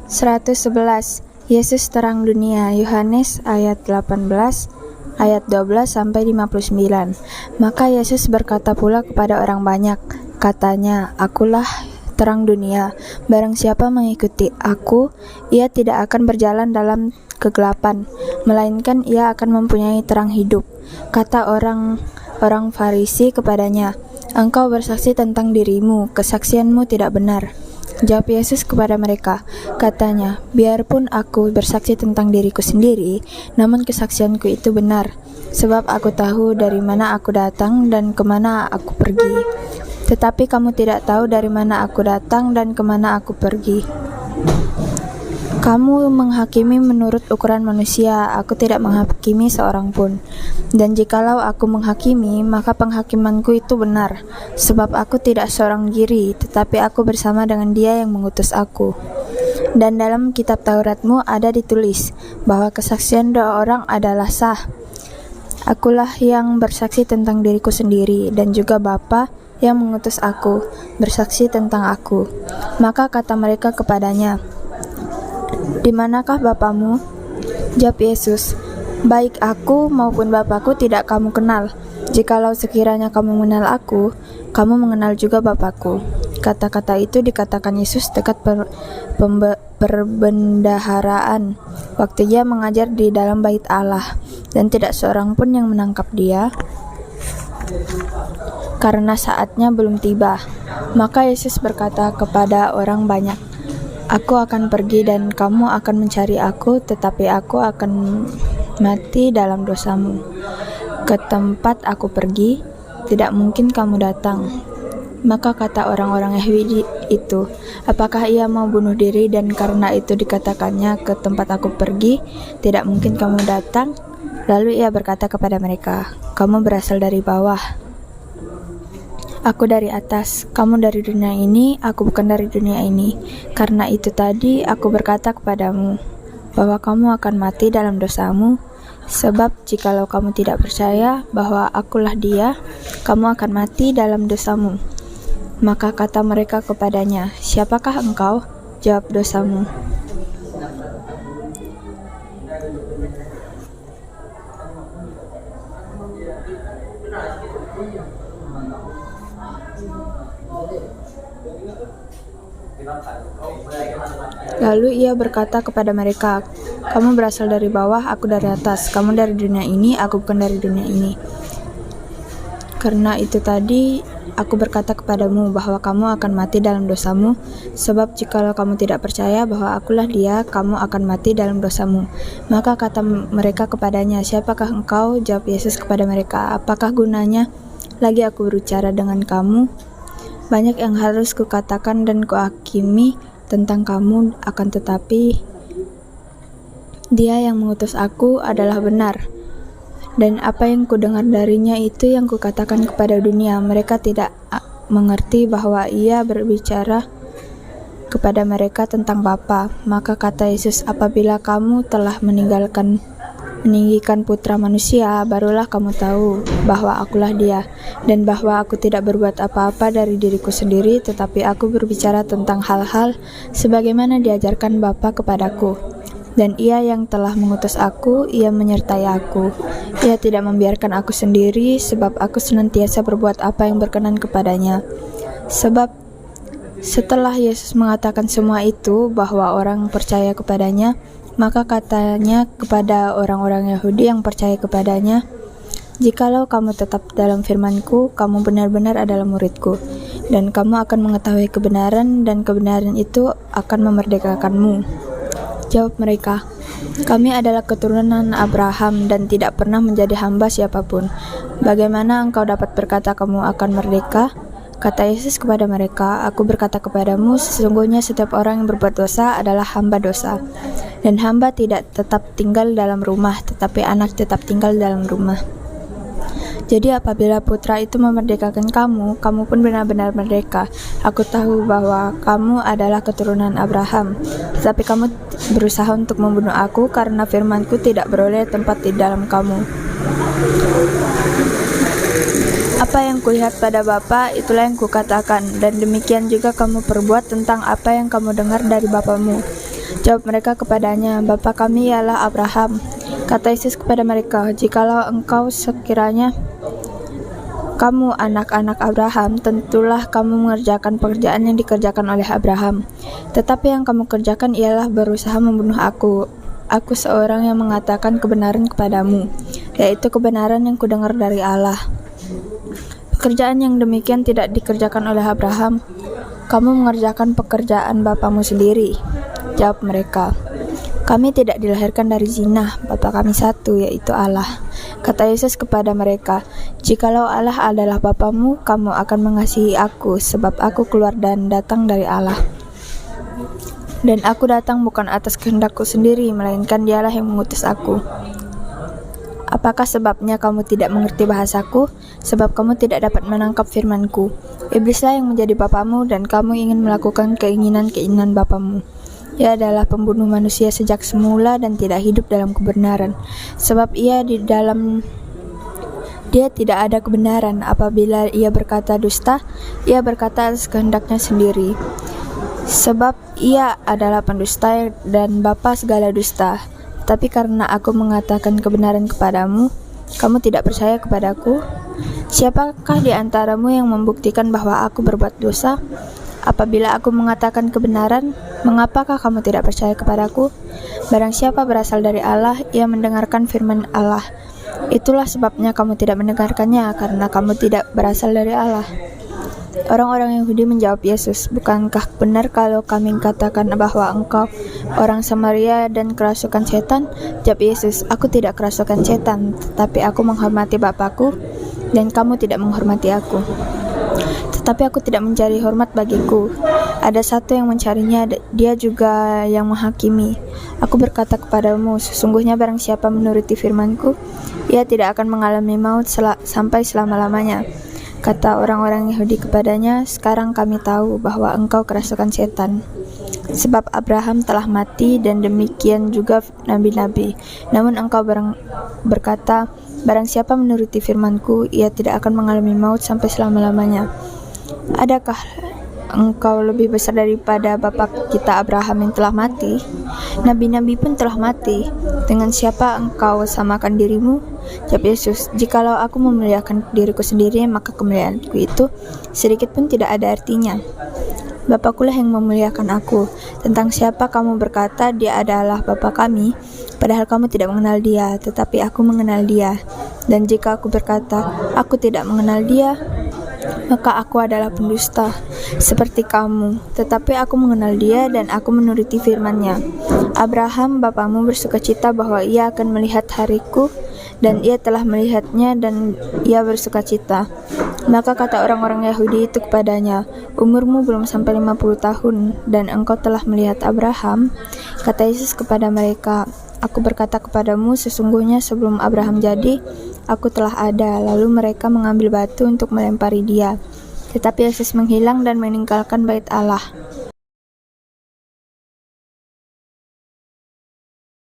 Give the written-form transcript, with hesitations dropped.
111. Yesus terang dunia. Yohanes ayat 18 ayat 12 sampai 59. Maka Yesus berkata pula kepada orang banyak, katanya, "Akulah terang dunia. Barang siapa mengikuti aku, ia tidak akan berjalan dalam kegelapan, melainkan ia akan mempunyai terang hidup." Kata orang Farisi kepadanya, "Engkau bersaksi tentang dirimu, kesaksianmu tidak benar." Jawab Yesus kepada mereka, katanya, "Biarpun aku bersaksi tentang diriku sendiri, namun kesaksianku itu benar, sebab aku tahu dari mana aku datang dan kemana aku pergi. Tetapi kamu tidak tahu dari mana aku datang dan kemana aku pergi. Kamu menghakimi menurut ukuran manusia, aku tidak menghakimi seorang pun. Dan jikalau aku menghakimi, maka penghakimanku itu benar, sebab aku tidak seorang diri, tetapi aku bersama dengan Dia yang mengutus aku. Dan dalam kitab Tauratmu ada ditulis, bahwa kesaksian dua orang adalah sah. Akulah yang bersaksi tentang diriku sendiri, dan juga Bapa yang mengutus aku, bersaksi tentang aku." Maka kata mereka kepadanya, "Di manakah Bapamu?" Jawab Yesus, "Baik aku maupun Bapakku tidak kamu kenal. Jikalau sekiranya kamu mengenal aku, kamu mengenal juga Bapakku." Kata-kata itu dikatakan Yesus dekat perbendaharaan, waktu Ia mengajar di dalam bait Allah, dan tidak seorang pun yang menangkap Dia, karena saatnya belum tiba. Maka Yesus berkata kepada orang banyak, "Aku akan pergi dan kamu akan mencari aku, tetapi aku akan mati dalam dosamu. Ke tempat aku pergi, tidak mungkin kamu datang." Maka kata orang-orang Yahudi itu, "Apakah ia mau bunuh diri dan karena itu dikatakannya, ke tempat aku pergi, tidak mungkin kamu datang?" Lalu ia berkata kepada mereka, "Kamu berasal dari bawah, aku dari atas. Kamu dari dunia ini, aku bukan dari dunia ini. Karena itu tadi aku berkata kepadamu, bahwa kamu akan mati dalam dosamu. Sebab jikalau kamu tidak percaya bahwa akulah Dia, kamu akan mati dalam dosamu." Maka kata mereka kepadanya, "Siapakah engkau?" Jawab, "Dosamu." Lalu ia berkata kepada mereka, "Kamu berasal dari bawah, aku dari atas. Kamu dari dunia ini, aku bukan dari dunia ini. Karena itu tadi aku berkata kepadamu bahwa kamu akan mati dalam dosamu. Sebab jikalau kamu tidak percaya bahwa akulah Dia, kamu akan mati dalam dosamu." Maka kata mereka kepadanya, "Siapakah engkau?" Jawab Yesus kepada mereka, "Apakah gunanya lagi aku berbicara dengan kamu? Banyak yang harus kukatakan dan kuhakimi tentang kamu, akan tetapi Dia yang mengutus aku adalah benar. Dan apa yang kudengar darinya itu yang kukatakan kepada dunia." Mereka tidak mengerti bahwa ia berbicara kepada mereka tentang Bapa. Maka kata Yesus, "Apabila kamu telah meninggikan Putra Manusia, barulah kamu tahu bahwa akulah Dia, dan bahwa aku tidak berbuat apa-apa dari diriku sendiri, tetapi aku berbicara tentang hal-hal sebagaimana diajarkan Bapa kepadaku. Dan Ia yang telah mengutus aku, Ia menyertai aku. Ia tidak membiarkan aku sendiri, sebab aku senantiasa berbuat apa yang berkenan kepadanya." Sebab setelah Yesus mengatakan semua itu, bahwa orang percaya kepadanya, maka katanya kepada orang-orang Yahudi yang percaya kepadanya, "Jikalau kamu tetap dalam firman-Ku, kamu benar-benar adalah murid-Ku, dan kamu akan mengetahui kebenaran, dan kebenaran itu akan memerdekakanmu." Jawab mereka, "Kami adalah keturunan Abraham dan tidak pernah menjadi hamba siapapun. Bagaimana engkau dapat berkata kamu akan merdeka?" Kata Yesus kepada mereka, "Aku berkata kepadamu, sesungguhnya setiap orang yang berbuat dosa adalah hamba dosa. Dan hamba tidak tetap tinggal dalam rumah, tetapi anak tetap tinggal dalam rumah. Jadi apabila Putra itu memerdekakan kamu, kamu pun benar-benar merdeka. Aku tahu bahwa kamu adalah keturunan Abraham, tetapi kamu berusaha untuk membunuh aku karena firman-Ku tidak beroleh tempat di dalam kamu. Apa yang kulihat pada Bapa, itulah yang kukatakan, dan demikian juga kamu perbuat tentang apa yang kamu dengar dari bapamu. Jawab mereka kepadanya, Bapa kami ialah Abraham. Kata Yesus kepada mereka, jikalau engkau sekiranya kamu anak-anak Abraham, tentulah kamu mengerjakan pekerjaan yang dikerjakan oleh Abraham. Tetapi yang kamu kerjakan ialah berusaha membunuh aku. Aku seorang yang mengatakan kebenaran kepadamu, yaitu kebenaran yang kudengar dari Allah. Pekerjaan yang demikian tidak dikerjakan oleh Abraham. Kamu mengerjakan pekerjaan bapamu sendiri. Jawab mereka, kami tidak dilahirkan dari zina, Bapa kami satu, yaitu Allah. Kata Yesus kepada mereka, jikalau Allah adalah Bapamu, kamu akan mengasihi aku, sebab aku keluar dan datang dari Allah. Dan aku datang bukan atas kehendakku sendiri, melainkan Dialah yang mengutus aku. Apakah sebabnya kamu tidak mengerti bahasaku? Sebab kamu tidak dapat menangkap firmanku. Iblislah yang menjadi bapamu, dan kamu ingin melakukan keinginan-keinginan bapamu. Ia adalah pembunuh manusia sejak semula dan tidak hidup dalam kebenaran, sebab dia tidak ada kebenaran. Apabila ia berkata dusta, ia berkata atas kehendaknya sendiri, sebab ia adalah pendusta dan bapa segala dusta. Tapi karena aku mengatakan kebenaran kepadamu, kamu tidak percaya kepadaku? Siapakah di antaramu yang membuktikan bahwa aku berbuat dosa? Apabila aku mengatakan kebenaran, mengapakah kamu tidak percaya kepadaku? Barang siapa berasal dari Allah, ia mendengarkan firman Allah. Itulah sebabnya kamu tidak mendengarkannya, karena kamu tidak berasal dari Allah. Orang-orang Yahudi menjawab Yesus, bukankah benar kalau kami katakan bahwa engkau orang Samaria dan kerasukan setan? Jawab Yesus, aku tidak kerasukan setan, tetapi aku menghormati Bapakku, dan kamu tidak menghormati aku. Tetapi aku tidak mencari hormat bagiku. Ada satu yang mencarinya, dia juga yang menghakimi. Aku berkata kepadamu, sesungguhnya barang siapa menuruti firmanku, ia tidak akan mengalami maut sampai selama-lamanya. Kata orang-orang Yahudi kepadanya, sekarang kami tahu bahwa engkau kerasukan setan. Sebab Abraham telah mati dan demikian juga nabi-nabi. Namun engkau berkata, barang siapa menuruti firmanku, ia tidak akan mengalami maut sampai selama-lamanya. Adakah engkau lebih besar daripada bapa kita Abraham yang telah mati? Nabi-nabi pun telah mati. Dengan siapa engkau samakan dirimu? Jawab Yesus, jikalau aku memuliakan diriku sendiri, maka kemuliaanku itu sedikit pun tidak ada artinya. Bapakulah yang memuliakan aku. Tentang siapa kamu berkata dia adalah Bapa kami, padahal kamu tidak mengenal dia, tetapi aku mengenal dia. Dan jika aku berkata, aku tidak mengenal dia, maka aku adalah pendusta, seperti kamu. Tetapi aku mengenal dia dan aku menuruti firman-Nya. Abraham, bapamu bersukacita bahwa ia akan melihat hariku, dan ia telah melihatnya dan ia bersukacita. Maka kata orang-orang Yahudi itu kepadanya, umurmu belum sampai 50 tahun, dan engkau telah melihat Abraham? Kata Yesus kepada mereka, aku berkata kepadamu, sesungguhnya sebelum Abraham jadi, aku telah ada. Lalu mereka mengambil batu untuk melempari dia. Tetapi Yesus menghilang dan meninggalkan bait Allah.